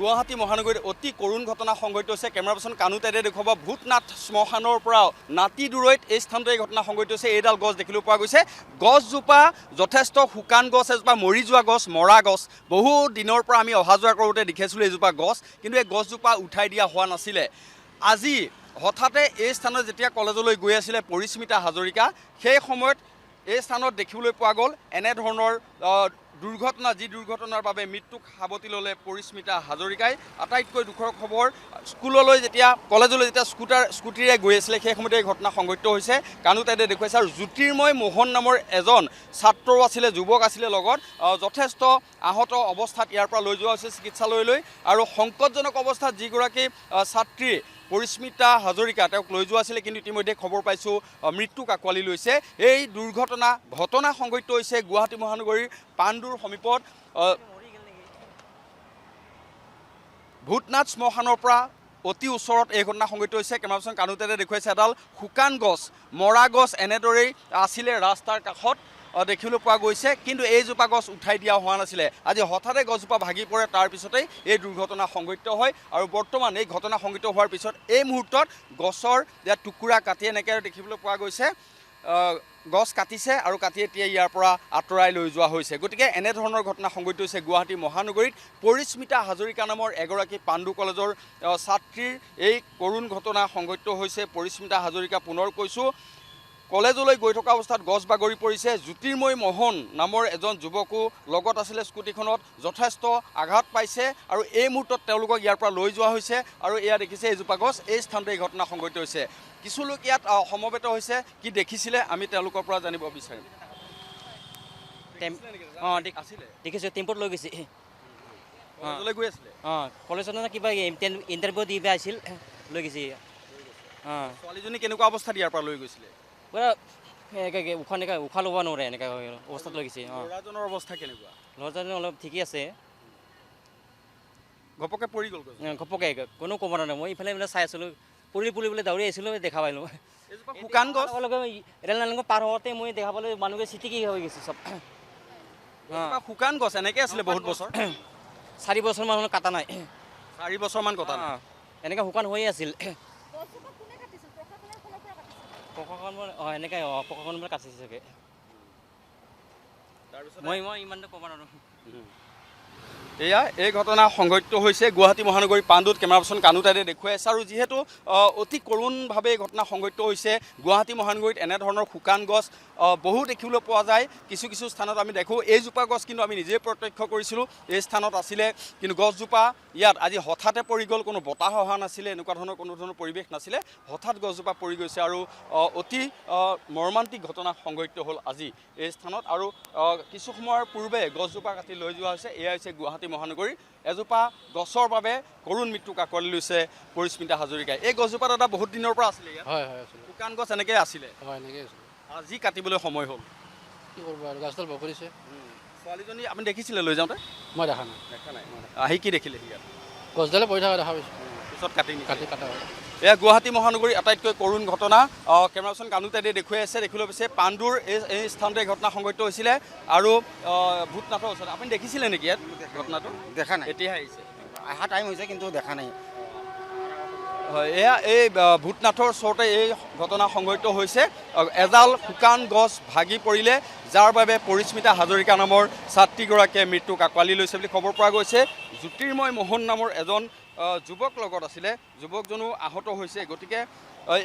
গুৱাহাটী মহানগৰীত অতি কৰুণ ঘটনা সংঘটিত হৈছে। কেমেৰা পাৰ্চন কানু তেদে দেখুৱাব ভূতনাথ শ্মশানৰ পৰা নাতি দূৰৈত এই স্থানতে এই ঘটনা সংঘটিত হৈছে। এইডাল গছ দেখিবলৈ পোৱা গৈছে। গছজোপা যথেষ্ট শুকান গছ, এজোপা মৰি যোৱা গছ, মৰা গছ। বহু দিনৰ পৰা আমি অহা যোৱা কৰোঁতে দেখিছিলোঁ এইজোপা গছ, কিন্তু এই গছজোপা উঠাই দিয়া হোৱা নাছিলে। আজি হঠাতে এই স্থানত যেতিয়া কলেজলৈ গৈ আছিলে পৰিস্মিতা হাজৰিকা, সেই সময়ত এই স্থানত দেখিবলৈ পোৱা গ'ল এনেধৰণৰ দুৰ্ঘটনা, যি দুৰ্ঘটনাৰ বাবে মৃত্যুক সাৱটি ল'লে পৰিস্মিতা হাজৰিকাই। আটাইতকৈ দুখৰ খবৰ, স্কুললৈ যেতিয়া কলেজলৈ যেতিয়া স্কুটিৰে গৈ আছিলে সেই সময়তে এই ঘটনা সংঘটিত হৈছে। কানু তেদে দেখুৱাইছে। আৰু জ্যোতিৰ্ময় মোহন নামৰ এজন ছাত্ৰও আছিলে, যুৱক আছিলে লগত। যথেষ্ট আহত অৱস্থাত ইয়াৰ পৰা লৈ যোৱা হৈছে চিকিৎসালয়লৈ। আৰু সংকটজনক অৱস্থাত যিগৰাকী ছাত্ৰী পৰিস্মিতা হাজৰিকা, তেওঁক লৈ যোৱা আছিলে, কিন্তু ইতিমধ্যে খবৰ পাইছোঁ মৃত্যুক আঁকোৱালি লৈছে। এই ঘটনা সংঘটিত হৈছে গুৱাহাটী মহানগৰীৰ পাণ্ডুৰ সমীপত ভূতনাথ শ্মশানৰ পৰা অতি ওচৰত এই ঘটনা সংঘটিত হৈছে। কেমেৰা পাৰ্চন কানু তেদে দেখুৱাইছে এডাল শুকান গছ, মৰা গছ এনেদৰেই আছিলে ৰাস্তাৰ কাষত দেখিবলৈ পোৱা গৈছে, কিন্তু এইজোপা গছ উঠাই দিয়া হোৱা নাছিলে। আজি হঠাতে গছজোপা ভাগি পৰে, তাৰপিছতেই এই দুৰ্ঘটনা সংঘটিত হয়। আৰু বৰ্তমান এই ঘটনা সংঘটিত হোৱাৰ পিছত এই মুহূৰ্তত গছৰ টুকুৰা কাটি এনেকৈ দেখিবলৈ পোৱা গৈছে। গছ কাটিছে আৰু কাটি এতিয়া ইয়াৰ পৰা আঁতৰাই লৈ যোৱা হৈছে। গতিকে এনেধৰণৰ ঘটনা সংঘটিত হৈছে গুৱাহাটী মহানগৰীত। পৰিস্মিতা হাজৰিকা নামৰ এগৰাকী পাণ্ডু কলেজৰ ছাত্ৰীৰ এই কৰুণ ঘটনা সংঘটিত হৈছে। পৰিস্মিতা হাজৰিকা, পুনৰ কৈছোঁ, কলেজলৈ গৈ থকা অৱস্থাত গছ বাগৰি পৰিছে। জ্যোতিৰ্ময় মোহন নামৰ এজন যুৱকো লগত আছিলে স্কুটিখনত, যথেষ্ট আঘাত পাইছে। আৰু এই মুহূৰ্তত তেওঁলোকক ইয়াৰ পৰা লৈ যোৱা হৈছে। আৰু এয়া দেখিছে এইজোপা গছ, এই স্থানতে এই ঘটনা সংঘটিত হৈছে। কিছু লোক ইয়াত সমবেত হৈছে, কি দেখিছিলে আমি তেওঁলোকৰ পৰা জানিব বিচাৰিম। দেখিছোঁ, টেম্পুত লৈ গৈছে। কলেজলৈ গৈ আছিলে? কলেজত কিবা ইণ্টাৰভিউ দিব আহিছিল, লৈ গৈছে। ছোৱালীজনী কেনেকুৱা অৱস্থাত ইয়াৰ পৰা লৈ গৈছিলে? পুৰা উশাহ ল'ব নোৱাৰে এনেকৈ অৱস্থাত লৈ গৈছে। ল'ৰাজনৰ অৱস্থা কেনেকুৱা? ল'ৰাজন অলপ ঠিকেই আছে। ঘপকে পৰি গ'ল? ঘপকে, কোনো ক'ব নোৱাৰে। মই ইফালে চাই আছিলোঁ, পৰি বোলে দাউৰি আহিছিলোঁ, দেখা পালোঁ। শুকান গছ ৰেল লাইন পাৰ হওঁতে মই দেখা পালোঁ মানুহকে চিটিকি হৈ গৈছে চব। শুকান গছ এনেকৈ আছিলে বহুত বছৰ? 4 বছৰমান কাটা নাই। 4 বছৰমান কটা নাই? এনেকৈ শুকান হৈয়ে আছিল। এনেকৈ প্ৰশাসনৰ পৰা কাটিছে চাগে। মই ইমানটো ক'ব নোৱাৰোঁ। এয়া এই ঘটনা সংঘটিত হৈছে গুৱাহাটী মহানগৰী পাণ্ডুত। কেমেৰা পাৰ্চন কানু তেদে দেখুৱাই আছে। আৰু যিহেতু অতি কৰুণভাৱে এই ঘটনা সংঘটিত হৈছে, গুৱাহাটী মহানগৰীত এনেধৰণৰ শুকান গছ বহু দেখিবলৈ পোৱা যায়। কিছু কিছু স্থানত আমি দেখোঁ। এইজোপা গছ কিন্তু আমি নিজেই প্ৰত্যক্ষ কৰিছিলোঁ, এই স্থানত আছিলে, কিন্তু গছজোপা ইয়াত আজি হঠাতে পৰি গ'ল। কোনো বতাহ অহা নাছিলে, এনেকুৱা ধৰণৰ কোনো ধৰণৰ পৰিৱেশ নাছিলে, হঠাৎ গছজোপা পৰি গৈছে। আৰু অতি মৰ্মান্তিক ঘটনা সংঘটিত হ'ল আজি এই স্থানত। আৰু কিছু সময়ৰ পূৰ্বে গছজোপা কাটি লৈ যোৱা হৈছে। এয়া হৈছে গুৱাহাটী মহানগৰী। এজোপা গছৰ বাবে কৰুণ মৃত্যুক আঁকোৱালি লৈছে পৰিস্মিতা হাজৰিকাই। এই গছজোপা দাদা বহুত দিনৰ পৰা আছিলে ইয়াত? হয়, শুকান গছ এনেকৈ আছিলে? হয়, এনেকৈ আছিলে। আজি কাটিবলৈ সময় হ'ল, কি কৰিব আৰু, গছডাল বগৰিছে। ছোৱালীজনী আপুনি দেখিছিলে লৈ যাওঁতে? মই দেখা নাই। আহি কি দেখিলে ইয়াত? গছডালে পৰি থকা দেখা পাইছোঁ, পিছত কাটা হয়। এয়া গুৱাহাটী মহানগৰীৰ আটাইতকৈ কৰুণ ঘটনা। কেমেৰা পাৰ্চন কানু তেদে দেখুৱাই আছে। দেখিবলৈ পাইছে পাণ্ডুৰ এই স্থানতে ঘটনা সংঘটিত হৈছিলে। আৰু ভূতনাথৰ ওচৰত আপুনি দেখিছিলে নেকি ইয়াত ঘটনাটো? দেখা নাই, এতিয়াহে আহিছে, অহা টাইম হৈছে, কিন্তু দেখা নাই। হয়, এয়া এই ভূতনাথৰ ওচৰতে এই ঘটনা সংঘটিত হৈছে। এডাল শুকান গছ ভাগি পৰিলে, যাৰ বাবে পৰিস্মিতা হাজৰিকা নামৰ ছাত্ৰীগৰাকীয়ে মৃত্যুক আঁকোৱালি লৈছে বুলি খবৰ পোৱা গৈছে। জ্যোতিৰ্ময় মোহন নামৰ এজন যুৱক লগত আছিলে, যুৱকজনো আহত হৈছে। গতিকে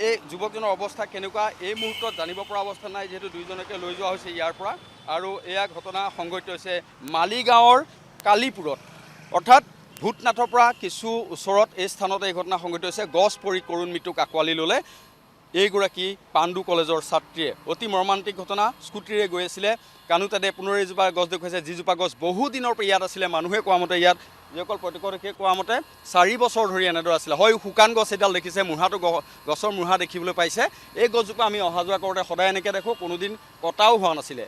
এই যুৱকজনৰ অৱস্থা কেনেকুৱা এই মুহূৰ্তত জানিব পৰা অৱস্থা নাই, যিহেতু দুয়োজনকে লৈ যোৱা হৈছে ইয়াৰ পৰা। আৰু এয়া ঘটনা সংঘটিত হৈছে মালিগাঁৱৰ কালিপুৰত, অৰ্থাৎ ভূতনাথৰ পৰা কিছু ওচৰত এই স্থানত এই ঘটনা সংঘটিত হৈছে। গছ পৰি কৰুণ মৃত্যুক আঁকোৱালি ল'লে এইগৰাকী পাণ্ডু কলেজৰ ছাত্ৰীয়ে। অতি মৰ্মান্তিক ঘটনা। স্কুটিৰে গৈ আছিলে। কানু তেদে পুনৰ এজোপা গছ দেখুৱাইছে, যিজোপা গছ বহু দিনৰ পৰা ইয়াত আছিলে। মানুহে কোৱা মতে ইয়াত, যিসকল প্ৰত্যক্ষদৰ্শীয়ে কোৱা মতে 4 বছৰ ধৰি এনেদৰে আছিলে। হয়, শুকান গছ এডাল দেখিছে, মূঢ়াটো গছৰ মূঢ়া দেখিবলৈ পাইছে। এই গছজোপা আমি অহা যোৱা কৰোঁতে সদায় এনেকৈ দেখোঁ, কোনোদিন কটাও হোৱা নাছিলে।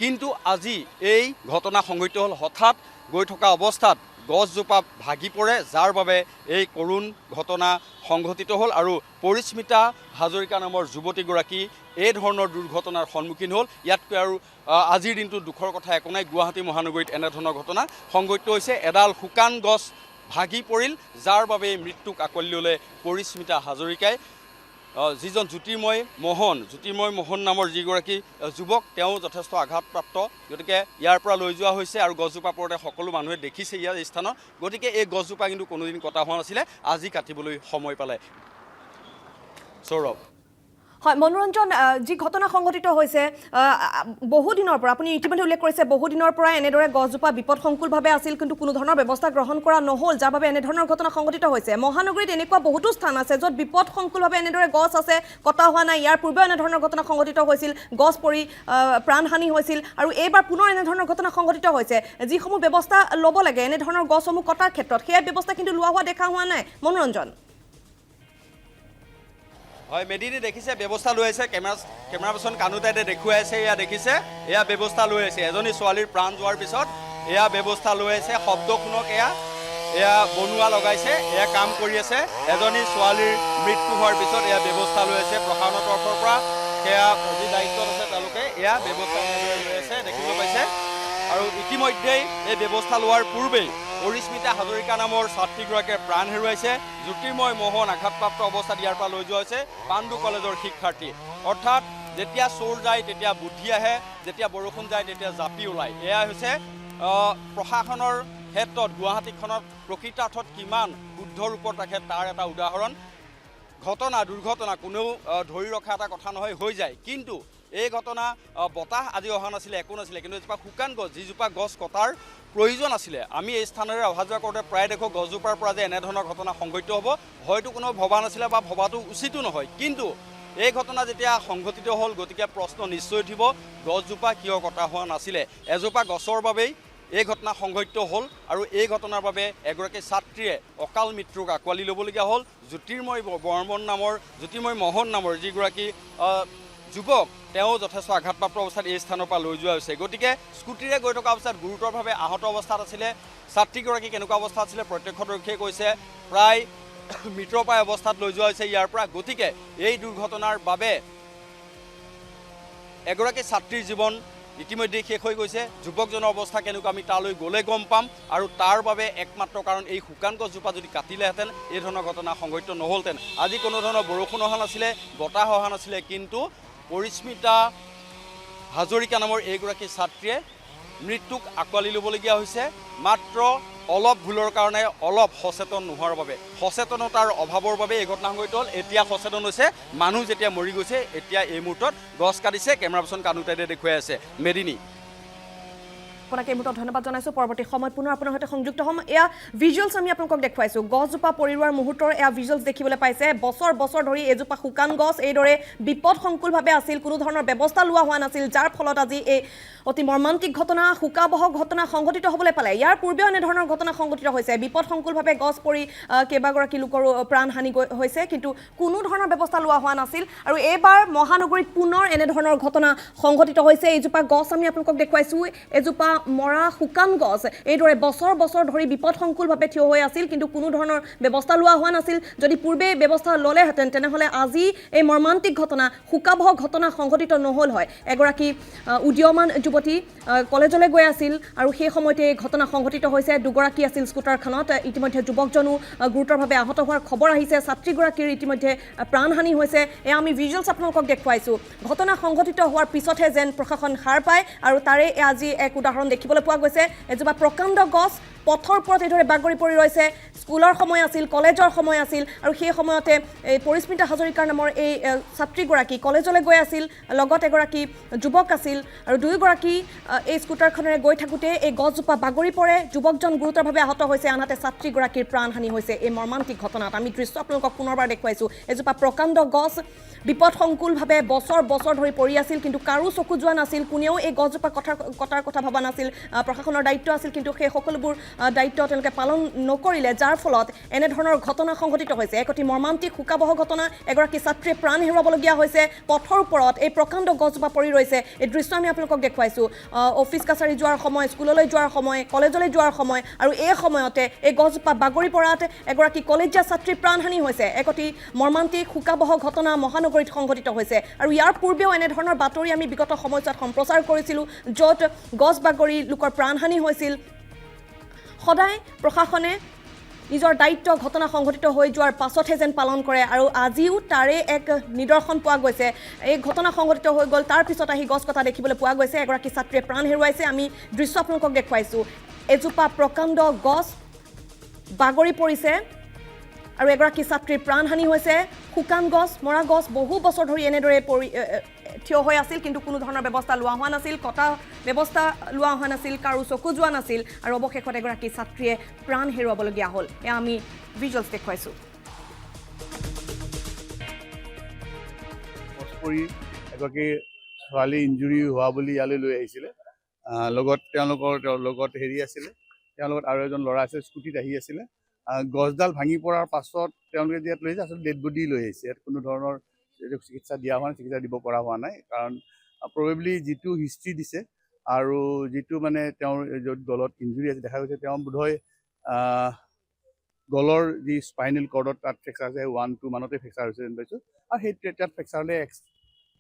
কিন্তু আজি এই ঘটনা সংঘটিত হ'ল। হঠাৎ গৈ থকা অৱস্থাত গছজোপা ভাগি পৰে, যাৰ বাবে এই কৰুণ ঘটনা সংঘটিত হ'ল। আৰু পৰিস্মিতা হাজৰিকা নামৰ যুৱতীগৰাকী এই ধৰণৰ দুৰ্ঘটনাৰ সন্মুখীন হ'ল। ইয়াতকৈ আৰু আজিৰ দিনটো দুখৰ কথা একো নাই। গুৱাহাটী মহানগৰীত এনেধৰণৰ ঘটনা সংঘটিত হৈছে। এডাল শুকান গছ ভাগি পৰিল, যাৰ বাবে এই মৃত্যুক আঁকোৱালি ল'লে পৰিস্মিতা হাজৰিকাই। যিজন জ্যোতিৰ্ময় মোহন নামৰ যিগৰাকী যুৱক, তেওঁ যথেষ্ট আঘাতপ্ৰাপ্ত। গতিকে ইয়াৰ পৰা লৈ যোৱা হৈছে আৰু গছজোপা পৰতে সকলো মানুহে দেখিছে ইয়াৰ স্থানত। গতিকে এই গছজোপা কিন্তু কোনোদিন কটা হোৱা নাছিলে, আজি কাটিবলৈ সময় পালে। সৌৰভ। হয় মনোৰঞ্জন, যি ঘটনা সংঘটিত হৈছে বহুদিনৰ পৰা, আপুনি ইতিমধ্যে উল্লেখ কৰিছে বহুদিনৰ পৰা এনেদৰে গছজোপা বিপদসংকুলভাৱে আছিল, কিন্তু কোনো ধৰণৰ ব্যৱস্থা গ্ৰহণ কৰা নহ'ল, যাৰ বাবে এনেধৰণৰ ঘটনা সংঘটিত হৈছে। মহানগৰীত এনেকুৱা বহুতো স্থান আছে য'ত বিপদসংকুলভাৱে এনেদৰে গছ আছে, কটা হোৱা নাই। ইয়াৰ পূৰ্বেও এনেধৰণৰ ঘটনা সংঘটিত হৈছিল, গছ পৰি প্ৰাণহানি হৈছিল, আৰু এইবাৰ পুনৰ এনেধৰণৰ ঘটনা সংঘটিত হৈছে। যিসমূহ ব্যৱস্থা ল'ব লাগে এনেধৰণৰ গছসমূহ কটাৰ ক্ষেত্ৰত, সেয়া ব্যৱস্থা কিন্তু লোৱা হোৱা দেখা হোৱা নাই। মনোৰঞ্জন। হয় মেদিনী দেখিছে ব্যৱস্থা লৈ আছে, কেমেৰা পাৰ্চন কানুতাইতে দেখুৱাই আছে, এয়া দেখিছে এয়া ব্যৱস্থা লৈ আছে। এজনী ছোৱালীৰ প্ৰাণ যোৱাৰ পিছত এয়া ব্যৱস্থা লৈ আছে। শব্দ শুনক, এয়া বনোৱা লগাইছে, এয়া কাম কৰি আছে। এজনী ছোৱালীৰ মৃত্যু হোৱাৰ পিছত এয়া ব্যৱস্থা লৈ আছে প্ৰশাসনৰ তৰফৰ পৰা। সেয়া যি দায়িত্বত আছে তেওঁলোকে এয়া ব্যৱস্থা লৈ আছে, দেখিবলৈ পাইছে। আৰু ইতিমধ্যেই এই ব্যৱস্থা লোৱাৰ পূৰ্বেই পৰিস্মিতা হাজৰিকা নামৰ ছাত্ৰীগৰাকীয়ে প্ৰাণ হেৰুৱাইছে। জ্যোতিৰ্ময় মোহন আঘাতপ্ৰাপ্ত অৱস্থাত ইয়াৰ পৰা লৈ যোৱা হৈছে, পাণ্ডু কলেজৰ শিক্ষাৰ্থী। অৰ্থাৎ যেতিয়া চোৰ যায় তেতিয়া বুদ্ধি আহে, যেতিয়া বৰষুণ যায় তেতিয়া জাপি ওলায়। এয়া হৈছে প্ৰশাসনৰ ক্ষেত্ৰত গুৱাহাটীখনত প্ৰকৃতাৰ্থত কিমান শুদ্ধ ৰূপত ৰাখে তাৰ এটা উদাহৰণ। দুৰ্ঘটনা কোনেও ধৰি ৰখা এটা কথা নহয়, হৈ যায়। কিন্তু এই ঘটনা বতাহ আজি অহা নাছিলে, একো নাছিলে, কিন্তু এজোপা শুকান গছ, যিজোপা গছ কটাৰ প্ৰয়োজন আছিলে। আমি এই স্থানেৰে অহা যোৱা কৰোঁতে প্ৰায় দেখোঁ গছজোপাৰ পৰা যে এনেধৰণৰ ঘটনা সংঘটিত হ'ব হয়তো কোনেও ভবা নাছিলে বা ভবাটো উচিতো নহয়। কিন্তু এই ঘটনা যেতিয়া সংঘটিত হ'ল, গতিকে প্ৰশ্ন নিশ্চয় উঠিব, গছজোপা কিয় কটা হোৱা নাছিলে। এজোপা গছৰ বাবেই এই ঘটনা সংঘটিত হ'ল, আৰু এই ঘটনাৰ বাবে এগৰাকী ছাত্ৰীয়ে অকাল মৃত্যুক আঁকোৱালি ল'বলগীয়া হ'ল। জ্যোতিৰ্ময় মোহন নামৰ যিগৰাকী যুৱক, তেওঁ যথেষ্ট আঘাতপ্ৰাপ্ত অৱস্থাত এই স্থানৰ পৰা লৈ যোৱা হৈছে। গতিকে স্কুটিৰে গৈ থকা অৱস্থাত গুৰুতৰভাৱে আহত অৱস্থাত আছিলে। ছাত্ৰীগৰাকী কেনেকুৱা অৱস্থা আছিলে প্ৰত্যক্ষদৰ্শীয়ে কৈছে, প্ৰায় মৃতপ্ৰায় অৱস্থাত লৈ যোৱা হৈছে ইয়াৰ পৰা। গতিকে এই দুৰ্ঘটনাৰ বাবে এগৰাকী ছাত্ৰীৰ জীৱন ইতিমধ্যে শেষ হৈ গৈছে। যুৱকজনৰ অৱস্থা কেনেকুৱা আমি তালৈ গ'লে গম পাম, আৰু তাৰ বাবে একমাত্ৰ কাৰণ এই শুকান গছজোপা যদি কাটিলেহেঁতেন এই ধৰণৰ ঘটনা সংঘটিত নহ'লহেঁতেন। আজি কোনো ধৰণৰ বৰষুণ অহা নাছিলে, বতাহ অহা নাছিলে, কিন্তু পৰিস্মিতা হাজৰিকা নামৰ এইগৰাকী ছাত্ৰীয়ে মৃত্যুক আঁকোৱালি ল'বলগীয়া হৈছে মাত্ৰ অলপ ভুলৰ কাৰণে, অলপ সচেতন নোহোৱাৰ বাবে। সচেতনতাৰ অভাৱৰ বাবে এই ঘটনা সংঘটিত হ'ল। এতিয়া সচেতন হৈছে, মানুহ যেতিয়া মৰি গৈছে, এতিয়া এই মুহূৰ্তত গছ কাটিছে। কেমেৰা পাৰ্চন কানুতাইতে দেখুৱাই আছে। মেদিনী। আপোনাক এই মুহূৰ্তত ধন্যবাদ জনাইছোঁ। পৰৱৰ্তী সময়ত পুনৰ আপোনাৰ সৈতে সংযুক্ত হ'ম। এয়া ভিজুৱেলছ আমি আপোনালোকক দেখুৱাইছোঁ, গছজোপা পৰি ৰোৱাৰ মুহূৰ্তৰ এয়া ভিজুৱেলছ দেখিবলৈ পাইছে। বছৰ ধৰি এজোপা শুকান গছ এইদৰে বিপদসংকুলভাৱে আছিল, কোনো ধৰণৰ ব্যৱস্থা লোৱা হোৱা নাছিল, যাৰ ফলত আজি এই অতি মৰ্মান্তিক ঘটনা, শোকাবহ ঘটনা সংঘটিত হ'বলৈ পালে। ইয়াৰ পূৰ্বেও এনেধৰণৰ ঘটনা সংঘটিত হৈছে, বিপদসংকুলভাৱে গছ পৰি কেইবাগৰাকী লোকৰো প্ৰাণহানি হৈছে, কিন্তু কোনো ধৰণৰ ব্যৱস্থা লোৱা হোৱা নাছিল। আৰু এইবাৰ মহানগৰীত পুনৰ এনেধৰণৰ ঘটনা সংঘটিত হৈছে। এইজোপা গছ আমি আপোনালোকক দেখুৱাইছোঁ, এজোপা মৰা শুকান গছ এইদৰে বছৰ ধৰি বিপদসংকুলভাৱে থিয় হৈ আছিল, কিন্তু কোনো ধৰণৰ ব্যৱস্থা লোৱা হোৱা নাছিল। যদি পূৰ্বে ব্যৱস্থা ল'লেহেঁতেন তেনেহ'লে আজি এই মৰ্মান্তিক ঘটনা, শোকাবহ ঘটনা সংঘটিত নহ'ল হয়। এগৰাকী উদীয়মান যুৱতী কলেজলৈ গৈ আছিল, আৰু সেই সময়তে এই ঘটনা সংঘটিত হৈছে। দুগৰাকী আছিল স্কুটাৰখনত। ইতিমধ্যে যুৱকজনো গুৰুতৰভাৱে আহত হোৱাৰ খবৰ আহিছে। ছাত্ৰীগৰাকীৰ ইতিমধ্যে প্ৰাণহানি হৈছে। এয়া আমি ভিজুৱেলছ আপোনালোকক দেখুৱাইছোঁ। ঘটনা সংঘটিত হোৱাৰ পিছতহে যেন প্ৰশাসন সাৰ পায়, আৰু তাৰে আজি এক উদাহৰণ দেখিবলৈ পোৱা গৈছে। এজোপা প্ৰকাণ্ড গছ পথৰ ওপৰত এইদৰে বাগৰি পৰি ৰৈছে। স্কুলৰ সময় আছিল, কলেজৰ সময় আছিল, আৰু সেই সময়তে এই পৰিস্মিতা হাজৰিকাৰ নামৰ এই ছাত্ৰীগৰাকী কলেজলৈ গৈ আছিল, লগত এগৰাকী যুৱক আছিল, আৰু দুয়োগৰাকী এই স্কুটাৰখনেৰে গৈ থাকোঁতে এই গছজোপা বাগৰি পৰে। যুৱকজন গুৰুতৰভাৱে আহত হৈছে, আনহাতে ছাত্ৰীগৰাকীৰ প্ৰাণহানি হৈছে এই মৰ্মান্তিক ঘটনাত। আমি দৃশ্য আপোনালোকক পুনৰবাৰ দেখুৱাইছোঁ। এজোপা প্ৰকাণ্ড গছ বিপদসংকুলভাৱে বছৰ ধৰি পৰি আছিল, কিন্তু কাৰো চকু যোৱা নাছিল, কোনেও এই গছজোপা কটাৰ কথা ভবা নাছিল। প্ৰশাসনৰ দায়িত্ব আছিল, কিন্তু সেই সকলোবোৰ দায়িত্ব তেওঁলোকে পালন নকৰিলে, যাৰ ফলত এনেধৰণৰ ঘটনা সংঘটিত হৈছে। এক অতি মৰ্মান্তিক শোকাবহ ঘটনা। এগৰাকী ছাত্ৰীয়ে প্ৰাণ হেৰুৱাবলগীয়া হৈছে। পথৰ ওপৰত এই প্ৰকাণ্ড গছজোপা পৰি ৰৈছে। এই দৃশ্য আমি আপোনালোকক দেখুৱাইছোঁ। অফিচ কাছাৰী যোৱাৰ সময়, স্কুললৈ যোৱাৰ সময়, কলেজলৈ যোৱাৰ সময়, আৰু এই সময়তে এই গছজোপা বাগৰি পৰাত এগৰাকী কলেজীয়া ছাত্ৰীৰ প্ৰাণহানি হৈছে। এক অতি মৰ্মান্তিক শোকাবহ ঘটনা মহানগৰীত সংঘটিত হৈছে। আৰু ইয়াৰ পূৰ্বেও এনেধৰণৰ বাতৰি আমি বিগত সময়ছোৱাত সম্প্ৰচাৰ কৰিছিলোঁ, য'ত গছ বাগৰি লোকৰ প্ৰাণহানি হৈছিল। সদায় প্ৰশাসনে নিজৰ দায়িত্ব ঘটনা সংঘটিত হৈ যোৱাৰ পাছতহে যেন পালন কৰে আৰু আজিও তাৰে এক নিদৰ্শন পোৱা গৈছে এই ঘটনা সংঘটিত হৈ গ'ল তাৰ পিছত আহি গছ কটা দেখিবলৈ পোৱা গৈছে এগৰাকী ছাত্ৰীয়ে প্ৰাণ হেৰুৱাইছে আমি দৃশ্য আপোনালোকক দেখুৱাইছোঁ এজোপা প্ৰকাণ্ড গছ বাগৰি পৰিছে আৰু এগৰাকী ছাত্ৰীৰ প্ৰাণহানি হৈছে শুকান গছ মৰা গছ বহু বছৰ ধৰি এনেদৰে থিয় হৈ আছিল কিন্তু কোনো ধৰণৰ ব্যৱস্থা লোৱা হোৱা নাছিল কটা ব্যৱস্থা লোৱা হোৱা নাছিল কাৰো চকু যোৱা নাছিল আৰু অৱশেষত এগৰাকী ছাত্ৰীয়ে প্ৰাণ হেৰুৱাবলগীয়া হ'ল এয়া আমি ভিজুৱেলছ দেখুৱাইছোঁ এগৰাকী ছোৱালী ইঞ্জুৰি হোৱা বুলি ইয়ালৈ লৈ আহিছিলে লগত তেওঁলোকৰ লগত হেৰি আছিলে তেওঁৰ লগত আৰু এজন ল'ৰা আছিল স্কুটিত আহি আছিলে গছডাল ভাঙি পৰাৰ পাছত তেওঁলোকে ইয়াত লৈ আহিছে আচলতে ডেড বডি লৈ আহিছে ইয়াত কোনো ধৰণৰ চিকিৎসা দিয়া হোৱা নাই চিকিৎসা দিব পৰা হোৱা নাই কাৰণ প্ৰবেবলি যিটো হিষ্ট্ৰী দিছে আৰু যিটো মানে তেওঁৰ য'ত গলত ইঞ্জুৰি আছে দেখা গৈছে তেওঁ বোধহয় গলৰ যি স্পাইনেল কৰ্ডত তাত ফ্ৰেকচাৰ আছে 1-2 মানতে ফ্ৰেকচাৰ হৈছে যেন পাইছোঁ আৰু সেই তাত ফ্ৰেকচাৰ হ'লে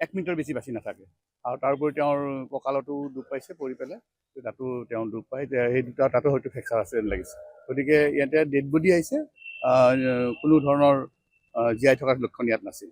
1 মিনিটৰ বেছি বাচি নাথাকে আৰু তাৰোপৰি তেওঁৰ কঁকালতো দুখ পাইছে পৰি পেলাই তাতো তেওঁ দুখ পায় সেই দুটা তাতো হয়তো ফ্ৰেকচাৰ আছে যেন লাগিছে গতিকে ইয়াতে ডেড বডি আহিছে কোনো ধৰণৰ জীয়াই থকাৰ লক্ষণ ইয়াত নাছিল